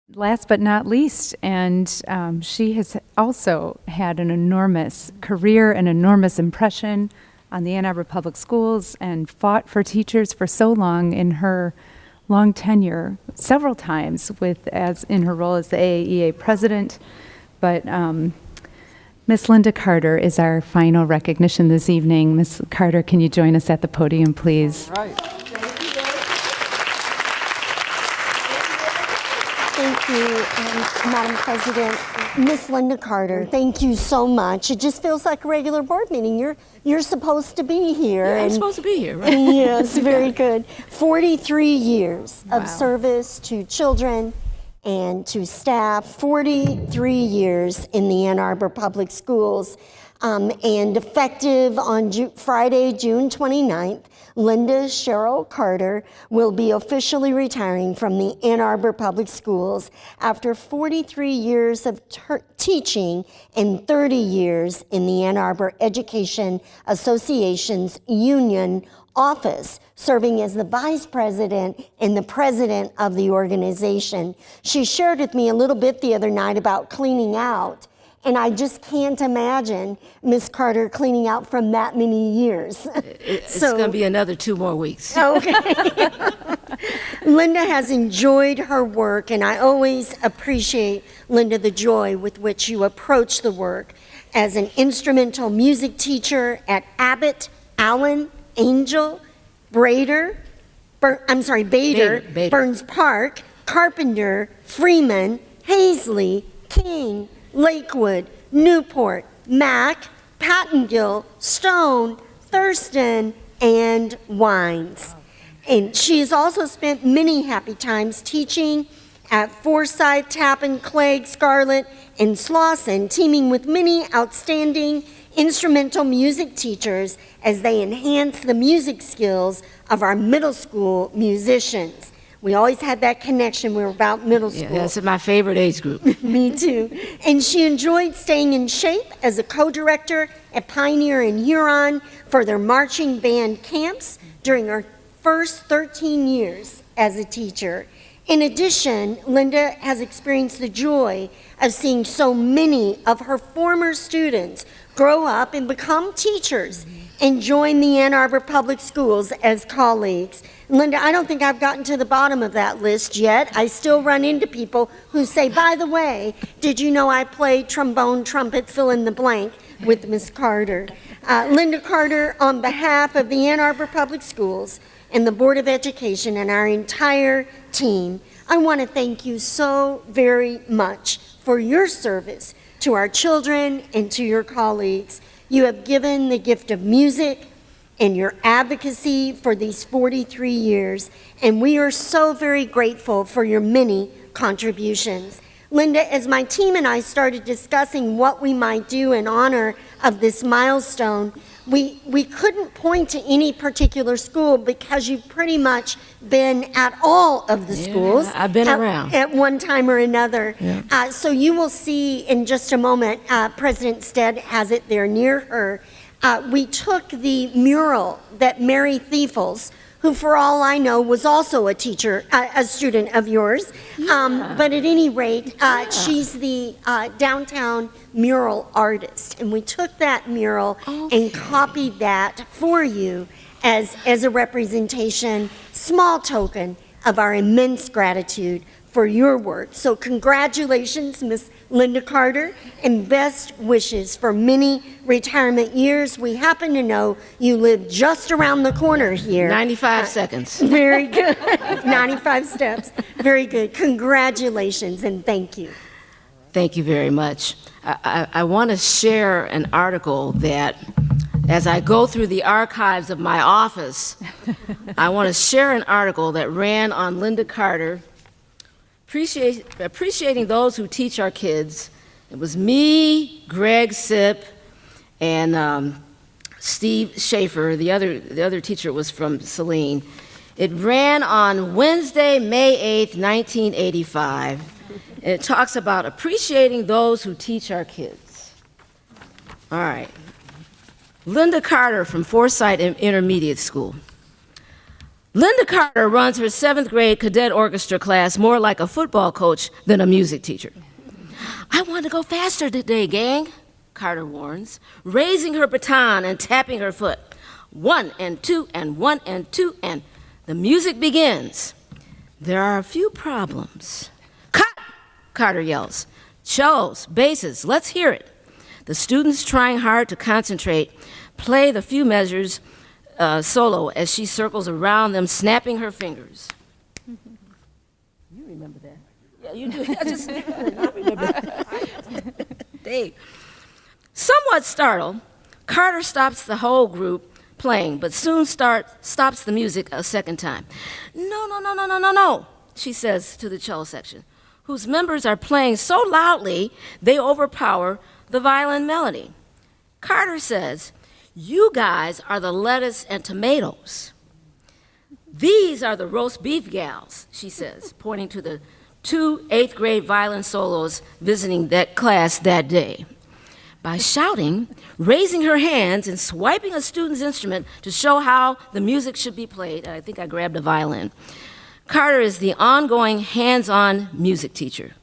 last but not least, and she has also had an enormous career, an enormous impression on the Ann Arbor Public Schools, and fought for teachers for so long in her long tenure, several times as in her role as the AAEA president. But Miss Linda Carter is our final recognition this evening. Miss Carter, can you join us at the podium, please? All right. Thank you, Madam President. Miss Linda Carter, thank you so much. It just feels like a regular board meeting. You're supposed to be here. Yeah, I'm supposed to be here, right? Yes, very good. 43 years Wow. of service to children and to staff, 43 years in the Ann Arbor Public Schools. And effective on Friday, June 29th, Linda Cheryl Carter will be officially retiring from the Ann Arbor Public Schools after 43 years of teaching and 30 years in the Ann Arbor Education Association's union office, serving as the vice president and the president of the organization. She shared with me a little bit the other night about cleaning out. And I just can't imagine Miss Carter cleaning out from that many years. It's going to be another 2 more weeks. Okay. Linda has enjoyed her work, and I always appreciate, Linda, the joy with which you approach the work as an instrumental music teacher at Abbott, Allen, Angel, Bader, Burns Park, Carpenter, Freeman, Hazley, King, Lakewood, Newport, Mack, Pattongill, Stone, Thurston, and Wines. And she has also spent many happy times teaching at Forsyth, Tappan, Clegg, Scarlett, and Slauson, teaming with many outstanding instrumental music teachers as they enhance the music skills of our middle school musicians. We always had that connection. We were about middle school. Yeah, that's my favorite age group. Me too. And she enjoyed staying in shape as a co-director at Pioneer and Huron for their marching band camps during her first 13 years as a teacher. In addition, Linda has experienced the joy of seeing so many of her former students grow up and become teachers and join the Ann Arbor Public Schools as colleagues. Linda, I don't think I've gotten to the bottom of that list yet. I still run into people who say, by the way, did you know I played trombone, trumpet, fill in the blank with Miss Carter? Linda Carter, on behalf of the Ann Arbor Public Schools and the Board of Education and our entire team, I want to thank you so very much for your service to our children and to your colleagues. You have given the gift of music and your advocacy for these 43 years, and we are so very grateful for your many contributions. Linda, as my team and I started discussing what we might do in honor of this milestone, we couldn't point to any particular school because you've pretty much been at all of the schools. I've been around. At one time or another. Yeah. So you will see in just a moment, President Stead has it there near her. We took the mural that Mary Thiefels, who for all I know was also a teacher, a student of yours. Yeah. But at any rate, she's the downtown mural artist. And we took that mural and copied that for you as a representation, small token of our immense gratitude for your work. So congratulations, Miss Linda Carter, and best wishes for many retirement years. We happen to know you live just around the corner here. 95 seconds. Very good. 95 steps. Very good. Congratulations and thank you. Thank you very much. I want to share an article that, as I go through the archives of my office, I want to share an article that ran on Linda Carter, appreciating those who teach our kids. It was me, Greg Sipp, and Steve Schaefer. The other teacher was from Saline. It ran on Wednesday, May 8th, 1985. And it talks about appreciating those who teach our kids. All right. Linda Carter from Forsyth Intermediate School. Linda Carter runs her 7th grade cadet orchestra class more like a football coach than a music teacher. I want to go faster today, gang, Carter warns, raising her baton and tapping her foot. 1 and 2 and 1 and 2 and the music begins. There are a few problems. Cut, Carter yells. Cellos, basses, let's hear it. The students, trying hard to concentrate, play the few measures solo as she circles around them, snapping her fingers. You remember that? Yeah, you do. I remember that. Dave. Somewhat startled, Carter stops the whole group playing, but soon stops the music a second time. No, she says to the cello section, whose members are playing so loudly they overpower the violin melody. Carter says, you guys are the lettuce and tomatoes. These are the roast beef gals, she says, pointing to the 2 8th grade violin solos visiting that class that day. By shouting, raising her hands, and swiping a student's instrument to show how the music should be played, I think I grabbed a violin, Carter is the ongoing hands-on music teacher.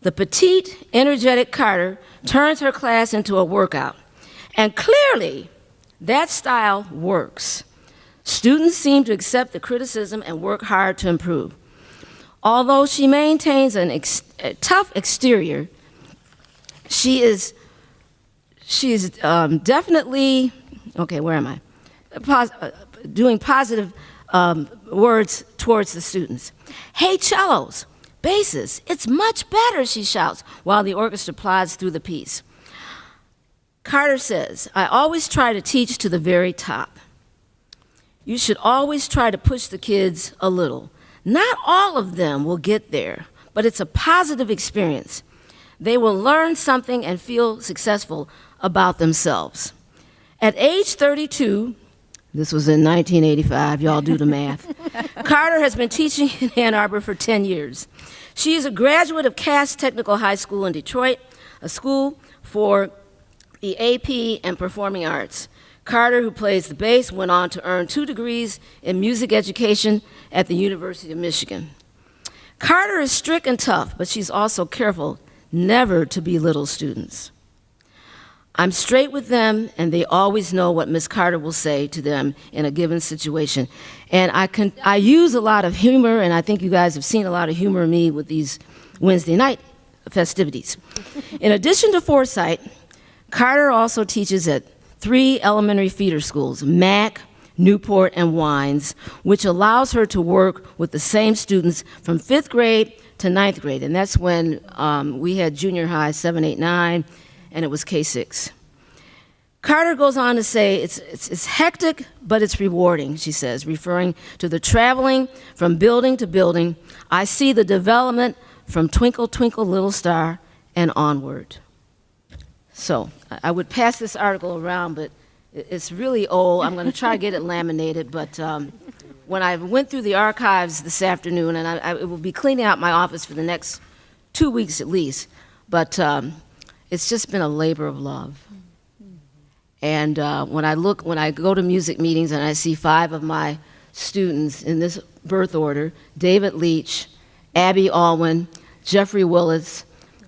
The petite, energetic Carter turns her class into a workout. And clearly, that style works. Students seem to accept the criticism and work hard to improve. Although she maintains a tough exterior, she is definitely, okay, where am I? Doing positive words towards the students. Hey, cellos, basses, it's much better, she shouts, while the orchestra plods through the piece. Carter says, I always try to teach to the very top. You should always try to push the kids a little. Not all of them will get there, but it's a positive experience. They will learn something and feel successful about themselves. At age 32, this was in 1985, y'all do the math, Carter has been teaching in Ann Arbor for 10 years. She is a graduate of Cass Technical High School in Detroit, a school for the AP and performing arts. Carter, who plays the bass, went on to earn 2 degrees in music education at the University of Michigan. Carter is strict and tough, but she's also careful never to belittle students. I'm straight with them, and they always know what Miss Carter will say to them in a given situation. And I use a lot of humor, and I think you guys have seen a lot of humor in me with these Wednesday night festivities. In addition to foresight, Carter also teaches at 3 elementary feeder schools, Mack, Newport, and Wines, which allows her to work with the same students from 5th grade to 9th grade. And that's when we had junior high 7, 8, 9, and it was K-6. Carter goes on to say, it's hectic, but it's rewarding, she says, referring to the traveling from building to building. I see the development from Twinkle, Twinkle, Little Star and onward. So I would pass this article around, but it's really old. I'm going to try to get it laminated, but when I went through the archives this afternoon, and I will be cleaning out my office for the next 2 weeks at least, but it's just been a labor of love. And when I go to music meetings and I see 5 of my students in this birth order, David Leach, Abby Alwyn, Jeffrey Willis,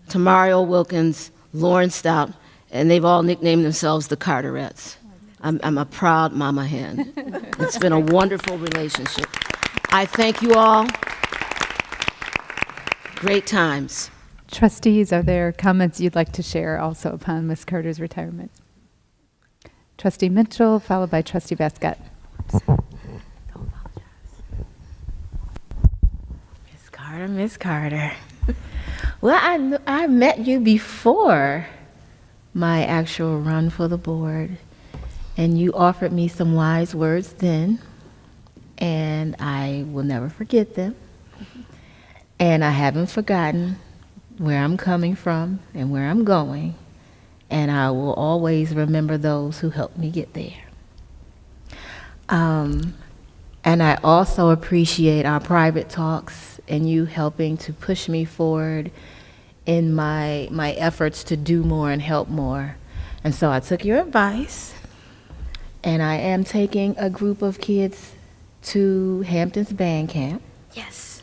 Tamario Wilkins, Lauren Stout, and they've all nicknamed themselves the Carterettes. I'm a proud mama hen. It's been a wonderful relationship. I thank you all. Great times. Trustees, are there comments you'd like to share also upon Ms. Carter's retirement? Trustee Mitchell, followed by Trustee Baskett. Miss Carter. Well, I met you before my actual run for the board, and you offered me some wise words then, and I will never forget them. And I haven't forgotten where I'm coming from and where I'm going, and I will always remember those who helped me get there. And I also appreciate our private talks and you helping to push me forward in my efforts to do more and help more. And so I took your advice, and I am taking a group of kids to Hampton's band camp Yes.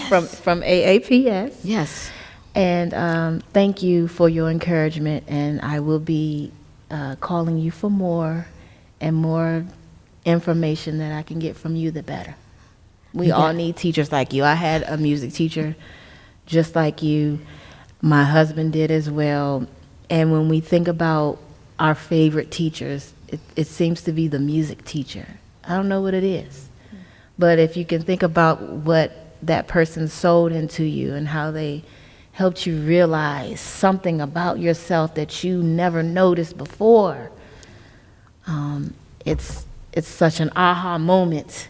from AAPS. Yes. And thank you for your encouragement, and I will be calling you for more and more information that I can get from you, the better. We all need teachers like you. I had a music teacher just like you. My husband did as well. And when we think about our favorite teachers, it seems to be the music teacher. I don't know what it is. But if you can think about what that person sowed into you and how they helped you realize something about yourself that you never noticed before, it's such an aha moment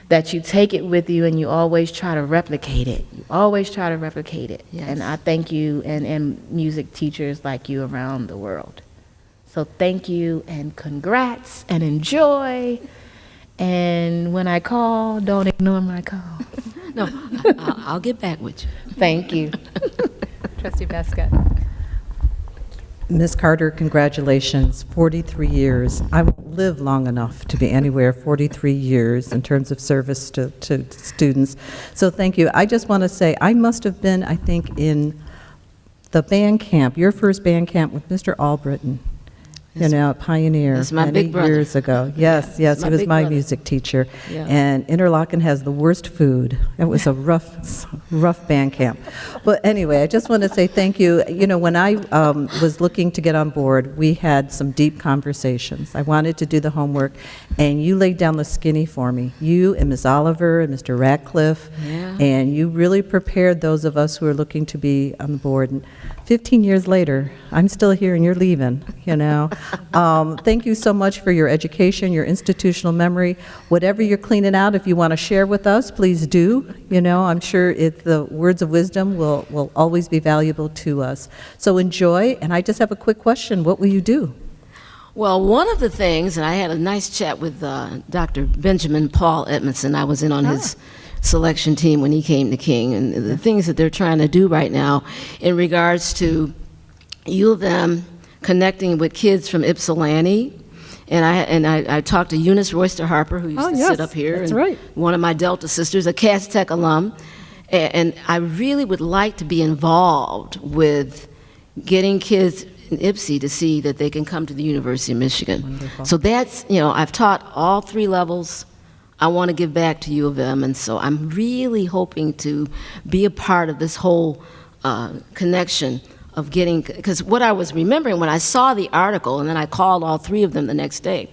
that you take it with you and you always try to replicate it. You always try to replicate it. Yes. And I thank you and music teachers like you around the world. So thank you and congrats and enjoy. And when I call, don't ignore my call. No, I'll get back with you. Thank you. Trustee Baskett. Ms. Carter, congratulations, 43 years. I won't live long enough to be anywhere 43 years in terms of service to students. So thank you. I just want to say, I must have been, I think, in the band camp, your first band camp with Mr. Albritton, Pioneer, That's my many big brother. years ago. Yes, Yeah, yes, my he was big my brother. music teacher. Yeah. And Interlochen has the worst food. It was a rough band camp. But anyway, I just want to say thank you. You know, when I was looking to get on board, we had some deep conversations. I wanted to do the homework, and you laid down the skinny for me. You and Ms. Oliver and Mr. Ratcliffe, Yeah. and you really prepared those of us who are looking to be on the board. And 15 years later, I'm still here and you're leaving, Thank you so much for your education, your institutional memory. Whatever you're cleaning out, if you want to share with us, please do. I'm sure the words of wisdom will always be valuable to us. So enjoy, and I just have a quick question. What will you do? Well, one of the things, and I had a nice chat with Dr. Benjamin Paul Edmondson. I was in on his selection team when he came to King, and the things that they're trying to do right now in regards to U of M connecting with kids from Ypsilanti. And I talked to Eunice Royster Harper, who used to sit up here, that's and right. one of my Delta sisters, a Cass Tech alum. And I really would like to be involved with getting kids in Ypsi to see that they can come to the University of Michigan. Wonderful. So that's, I've taught all 3 levels. I want to give back to U of M, and so I'm really hoping to be a part of this whole connection of getting, because what I was remembering when I saw the article, and then I called all 3 of them the next day,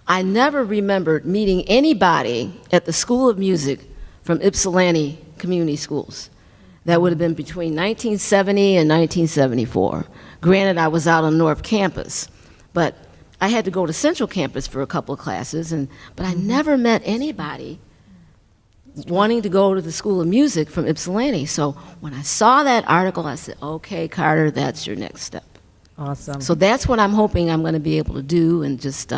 I never remembered meeting anybody at the School of Music from Ypsilanti Community Schools. That would have been between 1970 and 1974. Granted, I was out on North Campus, but I had to go to Central Campus for a couple of classes, but I never met anybody wanting to go to the School of Music from Ypsilanti. So when I saw that article, I said, okay, Carter, that's your next step. Awesome. So that's what I'm hoping I'm going to be able to do, and just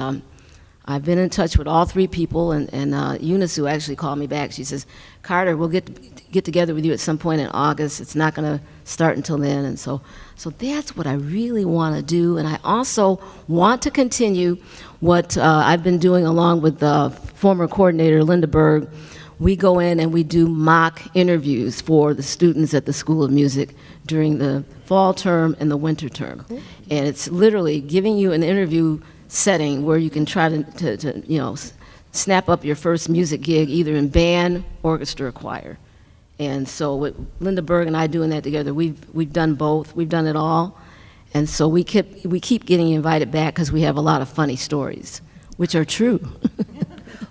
I've been in touch with all 3 people, and Eunice, who actually called me back, she says, Carter, we'll get together with you at some point in August. It's not going to start until then, and so that's what I really want to do. And I also want to continue what I've been doing along with former coordinator Linda Berg. We go in and we do mock interviews for the students at the School of Music during the fall term and the winter term. Cool. And it's literally giving you an interview setting where you can try to snap up your first music gig, either in band, orchestra, or choir. And so with Linda Berg and I doing that together, we've done both. We've done it all. And so we keep getting invited back because we have a lot of funny stories, which are true.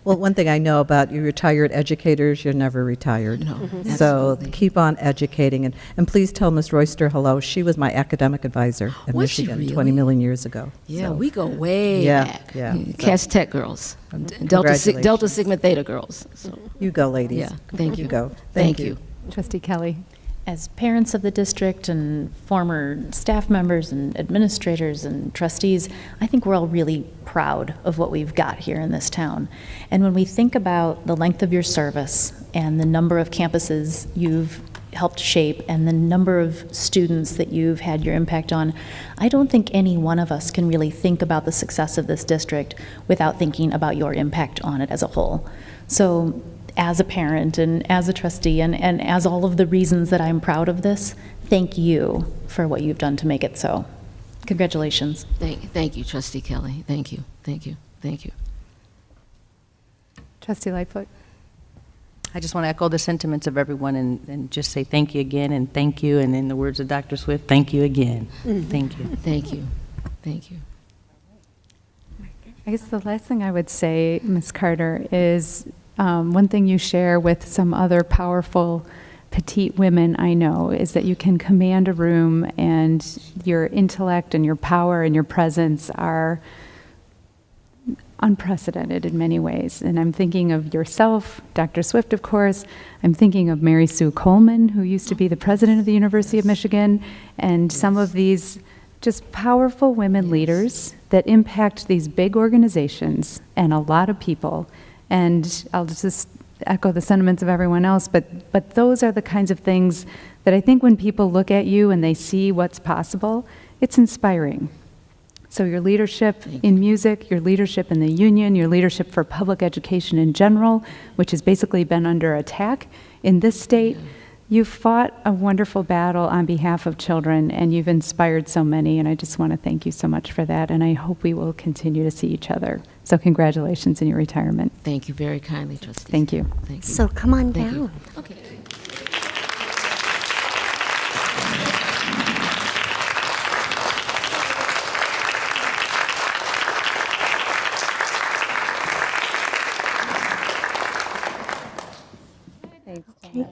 Well, one thing I know about you retired educators, you're never retired. No, So absolutely. keep on educating. And please tell Ms. Royster hello. She was my academic advisor in Was she Michigan really? 20 million years ago. Yeah, So, we go way Yeah, back. yeah. Cass Tech girls, Congratulations. Delta Sigma Theta girls. So, You go, ladies. yeah, thank you. You go. Thank you. Trustee Kelly. As parents of the district and former staff members and administrators and trustees, I think we're all really proud of what we've got here in this town. And when we think about the length of your service and the number of campuses you've helped shape and the number of students that you've had your impact on, I don't think any one of us can really think about the success of this district without thinking about your impact on it as a whole. So as a parent and as a trustee and as all of the reasons that I'm proud of this, thank you for what you've done to make it so. Congratulations. Thank you, Trustee Kelly. Thank you, thank you, thank you. Trustee Lightfoot. I just want to echo the sentiments of everyone and just say thank you again and thank you. And in the words of Dr. Swift, thank you again. Thank you. Thank you, thank you. I guess the last thing I would say, Ms. Carter, is one thing you share with some other powerful petite women I know is that you can command a room, and your intellect and your power and your presence are unprecedented in many ways. And I'm thinking of yourself, Dr. Swift, of course. I'm thinking of Mary Sue Coleman, who used to be the president of the University of Michigan, and some of these just powerful women leaders that impact these big organizations and a lot of people. And I'll just echo the sentiments of everyone else, but those are the kinds of things that I think when people look at you and they see what's possible, it's inspiring. So your leadership in music, your leadership in the union, your leadership for public education in general, which has basically been under attack in this state, you've fought a wonderful battle on behalf of children, and you've inspired so many, and I just want to thank you so much for that, and I hope we will continue to see each other. So congratulations in your retirement. Thank you very kindly, Trustee. Thank you. Thank you. So come on Thank down. you. Okay.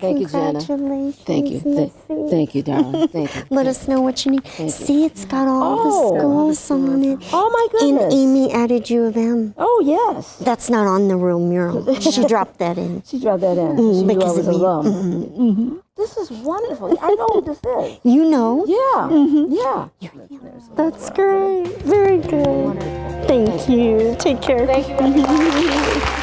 Thank you, Jana. Congratulations. Thank you. Missy. Thank you, darling. Thank you. Let us know what you need. you. See, it's got all the schools on it. Oh, my goodness. And Amy added U of M. Oh, yes. That's not on the real mural. She dropped that in. She dropped that in. She knew I because was of me. alum. This is wonderful. I know what this is. You know. Yeah. Yeah. That's great. Very good. Thank you. Take care. Thank you, everybody.